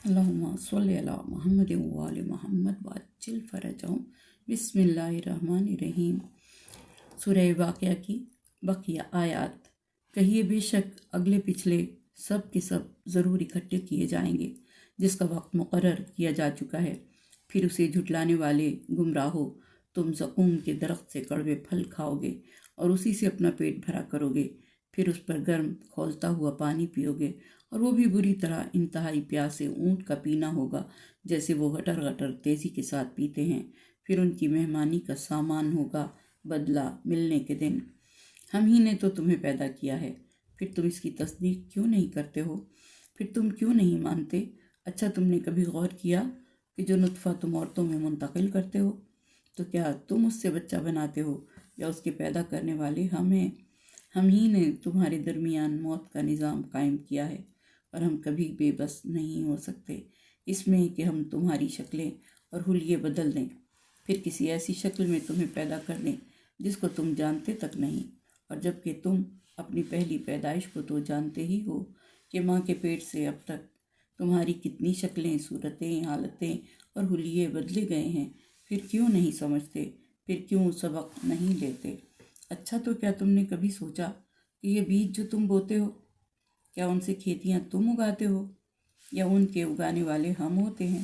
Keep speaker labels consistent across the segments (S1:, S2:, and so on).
S1: اللہم صلی علی محمد وآل محمد وعجل فرجہم۔ بسم اللہ الرحمن الرحیم۔ سورہ واقعہ کی بقیہ آیات۔ کہیے بے شک اگلے پچھلے سب کے سب ضرور اکٹھے کیے جائیں گے، جس کا وقت مقرر کیا جا چکا ہے۔ پھر اسے جھٹلانے والے گمراہو، تم زقوم کے درخت سے کڑوے پھل کھاؤ گے اور اسی سے اپنا پیٹ بھرا کرو گے، پھر اس پر گرم کھولتا ہوا پانی پیو گے، اور وہ بھی بری طرح انتہائی پیاس سے اونٹ کا پینا ہوگا، جیسے وہ غٹر غٹر تیزی کے ساتھ پیتے ہیں۔ پھر ان کی مہمانی کا سامان ہوگا بدلہ ملنے کے دن۔ ہم ہی نے تو تمہیں پیدا کیا ہے، پھر تم اس کی تصدیق کیوں نہیں کرتے ہو؟ پھر تم کیوں نہیں مانتے؟ اچھا تم نے کبھی غور کیا کہ جو نطفہ تم عورتوں میں منتقل کرتے ہو، تو کیا تم اس سے بچہ بناتے ہو یا اس کے پیدا کرنے والے ہم ہیں؟ ہم ہی نے تمہارے درمیان موت کا نظام قائم کیا ہے، اور ہم کبھی بے بس نہیں ہو سکتے اس میں کہ ہم تمہاری شکلیں اور حلیے بدل دیں، پھر کسی ایسی شکل میں تمہیں پیدا کر دیں جس کو تم جانتے تک نہیں، اور جب کہ تم اپنی پہلی پیدائش کو تو جانتے ہی ہو کہ ماں کے پیٹ سے اب تک تمہاری کتنی شکلیں، صورتیں، حالتیں اور حلیے بدلے گئے ہیں، پھر کیوں نہیں سمجھتے؟ پھر کیوں سبق نہیں لیتے؟ اچھا تو کیا تم نے کبھی سوچا کہ یہ بیج جو تم بوتے ہو، کیا ان سے کھیتیاں تم اگاتے ہو یا ان کے اگانے والے ہم ہوتے ہیں؟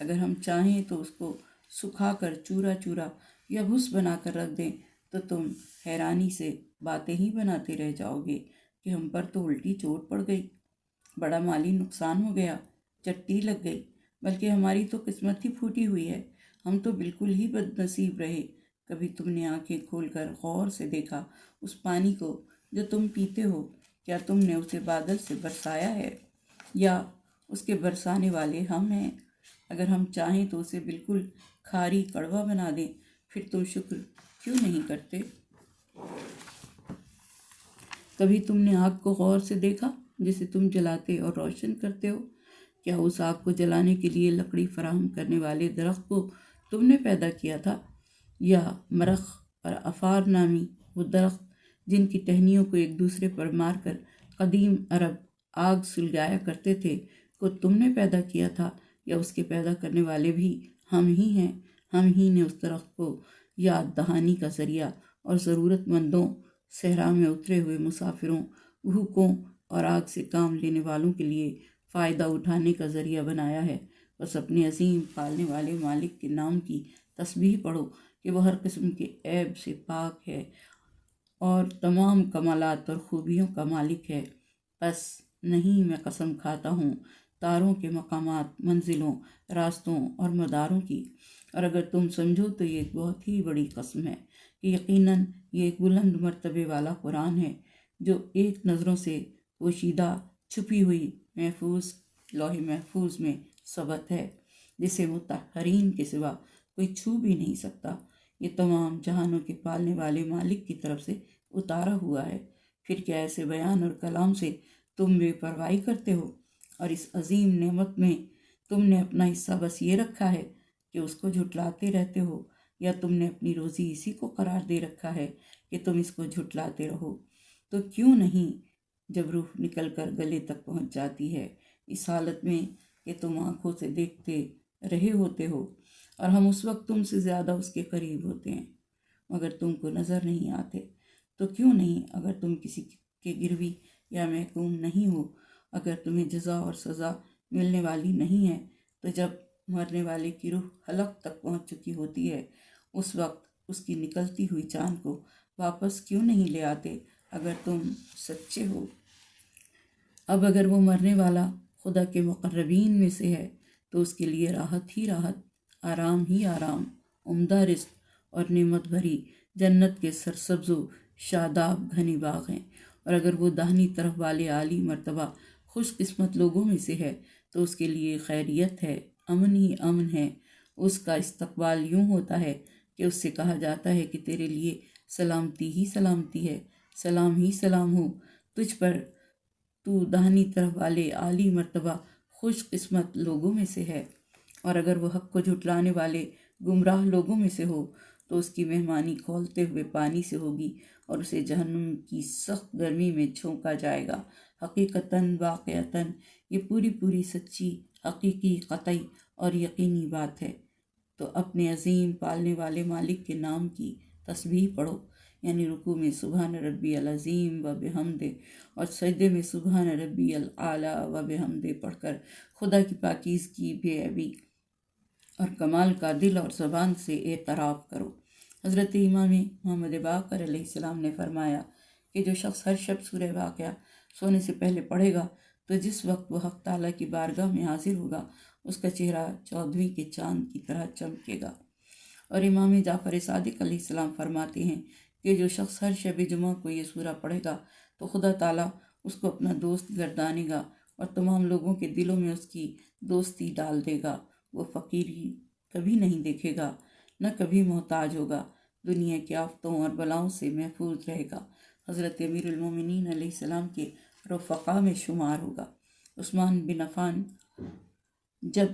S1: اگر ہم چاہیں تو اس کو سکھا کر چورا چورا یا بھس بنا کر رکھ دیں تو تم حیرانی سے باتیں ہی بناتے رہ جاؤ گے کہ ہم پر تو الٹی چوٹ پڑ گئی، بڑا مالی نقصان ہو گیا، چٹی لگ گئی، بلکہ ہماری تو قسمت ہی پھوٹی ہوئی ہے، ہم تو بالکل ہی بد نصیب رہے۔ کبھی تم نے آنکھیں کھول کر غور سے دیکھا اس پانی کو جو تم پیتے ہو؟ کیا تم نے اسے بادل سے برسایا ہے یا اس کے برسانے والے ہم ہیں؟ اگر ہم چاہیں تو اسے بالکل کھاری کڑوا بنا دیں، پھر تم شکر کیوں نہیں کرتے؟ کبھی تم نے آگ کو غور سے دیکھا جسے تم جلاتے اور روشن کرتے ہو؟ کیا اس آگ کو جلانے کے لیے لکڑی فراہم کرنے والے درخت کو تم نے پیدا کیا تھا، یا مرخ اور افار نامی وہ درخت جن کی ٹہنیوں کو ایک دوسرے پر مار کر قدیم عرب آگ سلگایا کرتے تھے کو تم نے پیدا کیا تھا، یا اس کے پیدا کرنے والے بھی ہم ہی ہیں؟ ہم ہی نے اس درخت کو یاد دہانی کا ذریعہ اور ضرورت مندوں، صحرا میں اترے ہوئے مسافروں، بھوکوں اور آگ سے کام لینے والوں کے لیے فائدہ اٹھانے کا ذریعہ بنایا ہے۔ بس اپنے عظیم پالنے والے مالک کے نام کی تسبیح پڑھو کہ وہ ہر قسم کے عیب سے پاک ہے اور تمام کمالات اور خوبیوں کا مالک ہے۔ بس نہیں، میں قسم کھاتا ہوں تاروں کے مقامات، منزلوں، راستوں اور مداروں کی، اور اگر تم سمجھو تو یہ ایک بہت ہی بڑی قسم ہے کہ یقیناً یہ ایک بلند مرتبے والا قرآن ہے جو ایک نظروں سے پوشیدہ چھپی ہوئی محفوظ لوح محفوظ میں ثبت ہے، جسے مطہرین کے سوا کوئی چھو بھی نہیں سکتا۔ یہ تمام جہانوں کے پالنے والے مالک کی طرف سے اتارا ہوا ہے۔ پھر کیا ایسے بیان اور کلام سے تم بے پرواہی کرتے ہو، اور اس عظیم نعمت میں تم نے اپنا حصہ بس یہ رکھا ہے کہ اس کو جھٹلاتے رہتے ہو، یا تم نے اپنی روزی اسی کو قرار دے رکھا ہے کہ تم اس کو جھٹلاتے رہو؟ تو کیوں نہیں جب روح نکل کر گلے تک پہنچ جاتی ہے، اس حالت میں کہ تم آنکھوں سے دیکھتے رہے ہوتے ہو اور ہم اس وقت تم سے زیادہ اس کے قریب ہوتے ہیں، مگر تم کو نظر نہیں آتے؟ تو کیوں نہیں؟ اگر تم کسی کے گروی یا محکوم نہیں ہو، اگر تمہیں جزا اور سزا ملنے والی نہیں ہے، تو جب مرنے والے کی روح حلق تک پہنچ چکی ہوتی ہے، اس وقت اس کی نکلتی ہوئی جان کو واپس کیوں نہیں لے آتے اگر تم سچے ہو؟ اب اگر وہ مرنے والا خدا کے مقربین میں سے ہے تو اس کے لیے راحت ہی راحت، آرام ہی آرام، عمدہ رزق اور نعمت بھری جنت کے سرسبز و شاداب گھنے باغ ہیں، اور اگر وہ داہنی طرف والے عالی مرتبہ خوش قسمت لوگوں میں سے ہے تو اس کے لیے خیریت ہے، امن ہی امن ہے۔ اس کا استقبال یوں ہوتا ہے کہ اس سے کہا جاتا ہے کہ تیرے لیے سلامتی ہی سلامتی ہے، سلام ہی سلام ہو تجھ پر، تو داہنی طرف والے عالی مرتبہ خوش قسمت لوگوں میں سے ہے۔ اور اگر وہ حق کو جھٹلانے والے گمراہ لوگوں میں سے ہو تو اس کی مہمانی کھولتے ہوئے پانی سے ہوگی اور اسے جہنم کی سخت گرمی میں جھونکا جائے گا۔ حقیقتاً واقعتاً یہ پوری سچی حقیقی، قطعی اور یقینی بات ہے۔ تو اپنے عظیم پالنے والے مالک کے نام کی تسبیح پڑھو، یعنی رکوع میں سبحان ربی العظیم و بحمدہ اور سجدے میں سبحان ربی الاعلیٰ و بحمدہ پڑھ کر خدا کی پاکیزگی، بے عیبی اور کمال کا دل اور زبان سے اعتراف کرو۔ حضرت امام محمد باقر علیہ السلام نے فرمایا کہ جو شخص ہر شب سورہ واقعہ سونے سے پہلے پڑھے گا تو جس وقت وہ حق تعالیٰ کی بارگاہ میں حاضر ہوگا اس کا چہرہ 14ویں کے چاند کی طرح چمکے گا۔ اور امام جعفر صادق علیہ السلام فرماتے ہیں کہ جو شخص ہر شب جمعہ کو یہ سورہ پڑھے گا تو خدا تعالیٰ اس کو اپنا دوست گردانے گا اور تمام لوگوں کے دلوں میں اس کی دوستی ڈال دے گا۔ وہ فقیری کبھی نہیں دیکھے گا، نہ کبھی محتاج ہوگا، دنیا کی آفتوں اور بلاؤں سے محفوظ رہے گا، حضرت امیر المومنین علیہ السلام کے رفقا میں شمار ہوگا۔ عثمان بن عفان جب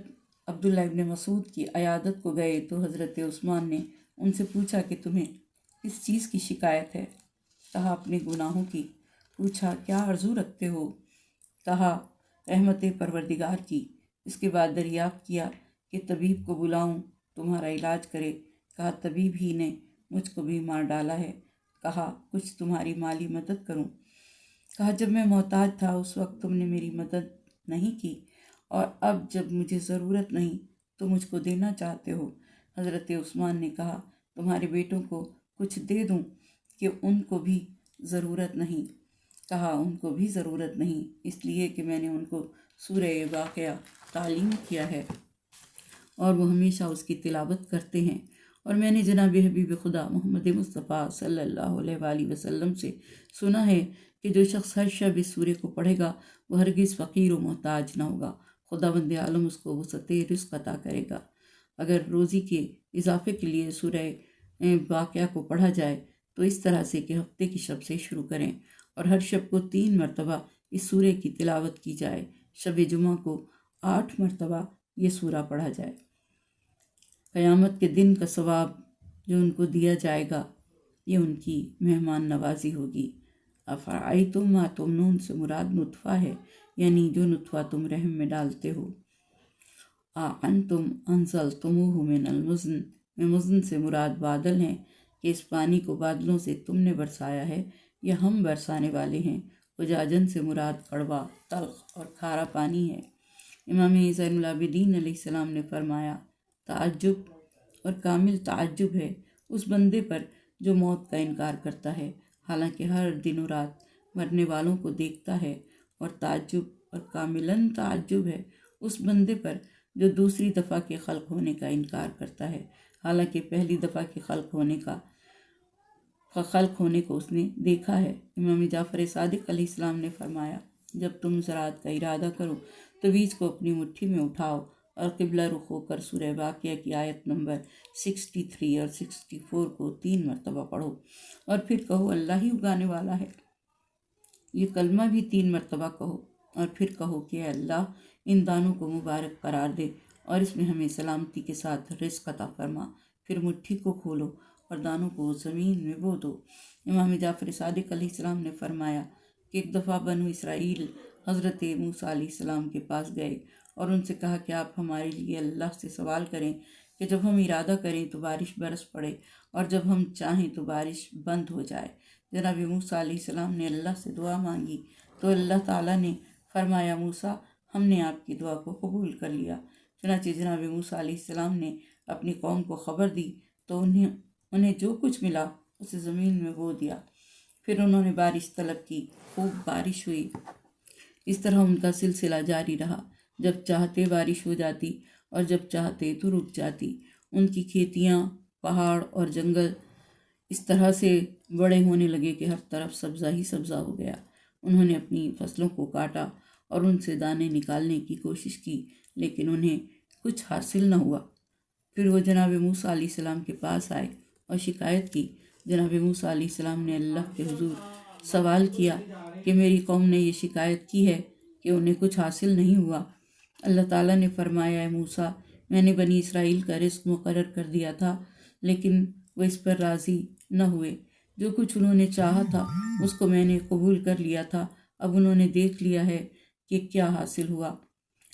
S1: عبداللہ ابن مسعود کی عیادت کو گئے تو حضرت عثمان نے ان سے پوچھا کہ تمہیں کس چیز کی شکایت ہے؟ کہا اپنے گناہوں کی۔ پوچھا کیا آرزو رکھتے ہو؟ کہا رحمت پروردگار کی۔ اس کے بعد دریافت کیا کہ طبیب کو بلاؤں تمہارا علاج کرے؟ کہا طبیب ہی نے مجھ کو بھی مار ڈالا ہے۔ کہا کچھ تمہاری مالی مدد کروں؟ کہا جب میں محتاج تھا اس وقت تم نے میری مدد نہیں کی، اور اب جب مجھے ضرورت نہیں تو مجھ کو دینا چاہتے ہو۔ حضرت عثمان نے کہا تمہارے بیٹوں کو کچھ دے دوں کہ ان کو بھی ضرورت نہیں؟ کہا ان کو بھی ضرورت نہیں، اس لیے کہ میں نے ان کو سورہ واقعہ تعلیم کیا ہے اور وہ ہمیشہ اس کی تلاوت کرتے ہیں، اور میں نے جناب حبیب خدا محمد مصطفیٰ صلی اللہ علیہ وآلہ وسلم سے سنا ہے کہ جو شخص ہر شب اس سورے کو پڑھے گا وہ ہرگز فقیر و محتاج نہ ہوگا، خداوند عالم اس کو وسعت رزق عطا کرے گا۔ اگر روزی کے اضافے کے لیے سورہ واقعہ کو پڑھا جائے تو اس طرح سے کہ ہفتے کی شب سے شروع کریں اور ہر شب کو 3 مرتبہ اس سورے کی تلاوت کی جائے، شب جمعہ کو 8 مرتبہ یہ سورہ پڑھا جائے، قیامت کے دن کا ثواب جو ان کو دیا جائے گا یہ ان کی مہمان نوازی ہوگی۔ افرأیتم ما تمنون سے مراد نطفہ ہے، یعنی جو نطفہ تم رحم میں ڈالتے ہو۔ انتم انزلتموہ من المزن، میں مزن سے مراد بادل ہیں کہ اس پانی کو بادلوں سے تم نے برسایا ہے یا ہم برسانے والے ہیں۔ اجاجن سے مراد کڑوا، تلخ اور کھارا پانی ہے۔ امام زین العابدین علیہ السلام نے فرمایا تعجب اور کامل تعجب ہے اس بندے پر جو موت کا انکار کرتا ہے حالانکہ ہر دن و رات مرنے والوں کو دیکھتا ہے، اور تعجب اور کاملاً تعجب ہے اس بندے پر جو دوسری دفعہ کے خلق ہونے کا انکار کرتا ہے حالانکہ پہلی دفعہ کے خلق ہونے کو اس نے دیکھا ہے۔ امام جعفر صادق علیہ السلام نے فرمایا جب تم زراعت کا ارادہ کرو تو بیج کو اپنی مٹھی میں اٹھاؤ اور قبلہ رخ ہو کر سورہ واقعہ کی آیت نمبر 63 اور 64 کو 3 مرتبہ پڑھو، اور پھر کہو اللہ ہی اگانے والا ہے۔ یہ کلمہ بھی 3 مرتبہ کہو، اور پھر کہو کہ اے اللہ ان دانوں کو مبارک قرار دے اور اس میں ہمیں سلامتی کے ساتھ رزق عطا فرما۔ پھر مٹھی کو کھولو اور دانوں کو زمین میں بو دو۔ امام جعفر صادق علیہ السلام نے فرمایا کہ ایک دفعہ بنو اسرائیل حضرت موسیٰ علیہ السلام کے پاس گئے اور ان سے کہا کہ آپ ہمارے لیے اللہ سے سوال کریں کہ جب ہم ارادہ کریں تو بارش برس پڑے اور جب ہم چاہیں تو بارش بند ہو جائے۔ جناب موسیٰ علیہ السلام نے اللہ سے دعا مانگی تو اللہ تعالیٰ نے فرمایا موسیٰ ہم نے آپ کی دعا کو قبول کر لیا۔ چنانچہ جناب موسیٰ علیہ السلام نے اپنی قوم کو خبر دی تو انہیں جو کچھ ملا اسے زمین میں بو دیا۔ پھر انہوں نے بارش طلب کی، خوب بارش ہوئی۔ اس طرح ان کا سلسلہ جاری رہا، جب چاہتے بارش ہو جاتی اور جب چاہتے تو رک جاتی۔ ان کی کھیتیاں، پہاڑ اور جنگل اس طرح سے بڑے ہونے لگے کہ ہر طرف سبزہ ہی سبزہ ہو گیا۔ انہوں نے اپنی فصلوں کو کاٹا اور ان سے دانے نکالنے کی کوشش کی لیکن انہیں کچھ حاصل نہ ہوا۔ پھر وہ جناب موسیٰ علیہ السلام کے پاس آئے اور شکایت کی۔ جناب موسیٰ علیہ السلام نے اللہ کے حضور سوال کیا کہ میری قوم نے یہ شکایت کی ہے کہ انہیں کچھ حاصل نہیں ہوا۔ اللہ تعالیٰ نے فرمایا اے موسیٰ میں نے بنی اسرائیل کا رزق مقرر کر دیا تھا لیکن وہ اس پر راضی نہ ہوئے۔ جو کچھ انہوں نے چاہا تھا اس کو میں نے قبول کر لیا تھا، اب انہوں نے دیکھ لیا ہے کہ کیا حاصل ہوا۔